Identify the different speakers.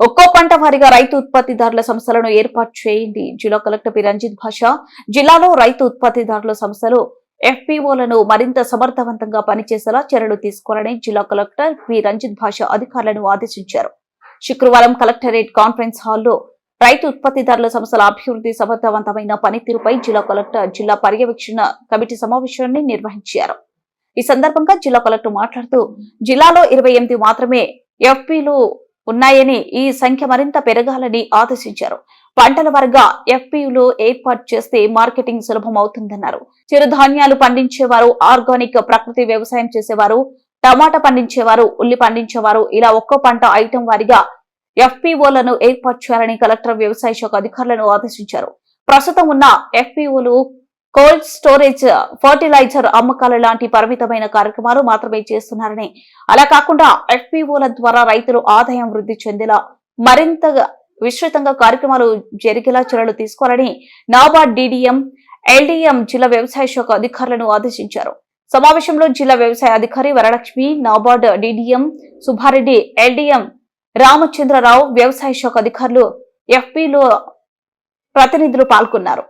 Speaker 1: ఒక్కో పంట వారీగా రైతు ఉత్పత్తిదారుల సంస్థలను ఏర్పాటు చేయండి. జిల్లా కలెక్టర్ పి రంజిత్ భాషా జిల్లాలో రైతు ఉత్పత్తిదారుల సంస్థలు ఎఫ్పీఓలను మరింత సమర్థవంతంగా పనిచేసేలా చర్యలు తీసుకోవాలని జిల్లా కలెక్టర్ పి రంజిత్ భాషా అధికారులను ఆదేశించారు. శుక్రవారం కలెక్టరేట్ కాన్ఫరెన్స్ హాల్లో రైతు ఉత్పత్తిదారుల సంస్థల అభివృద్ధి సమర్థవంతమైన పనితీరుపై జిల్లా కలెక్టర్ జిల్లా పర్యవేక్షణ కమిటీ సమావేశాన్ని నిర్వహించారు. ఈ సందర్భంగా జిల్లా కలెక్టర్ మాట్లాడుతూ జిల్లాలో 28 మాత్రమే ఎఫ్పీలు ఉన్నాయని, ఈ సంఖ్య మరింత పెరగాలని ఆదేశించారు. పంటల వారీగా ఎఫ్పీలు ఏర్పాటు చేస్తే మార్కెటింగ్ సులభం అవుతుందన్నారు. చిరుధాన్యాలు పండించేవారు, ఆర్గానిక్ ప్రకృతి వ్యవసాయం చేసేవారు, టమాటా పండించేవారు, ఉల్లి పండించేవారు ఇలా ఒక్కో పంట ఐటం వారీగా ఎఫ్పీఓలను ఏర్పాటు చేయాలని కలెక్టర్ వ్యవసాయ శాఖ అధికారులను ఆదేశించారు. ప్రస్తుతం ఉన్న ఎఫ్పీఓలు కోల్డ్ స్టోరేజ్, ఫర్టిలైజర్ అమ్మకాల లాంటి పరిమితమైన కార్యక్రమాలు మాత్రమే చేస్తున్నారని, అలా కాకుండా ఎఫ్పీఓల ద్వారా రైతులు ఆదాయం వృద్ధి చెందేలా మరింతగా విస్తృతంగా కార్యక్రమాలు జరిగేలా చర్యలు తీసుకోవాలని నాబార్డ్ డీడీఎం, ఎల్డీఎం జిల్లా వ్యవసాయ శాఖ అధికారులను ఆదేశించారు. సమావేశంలో జిల్లా వ్యవసాయ అధికారి వరలక్ష్మి, నాబార్డ్ డీడీఎం సుబ్బారెడ్డి, ఎల్డీఎం రామచంద్రరావు, వ్యవసాయ శాఖ అధికారులు, ఎఫ్పీలు ప్రతినిధులు పాల్గొన్నారు.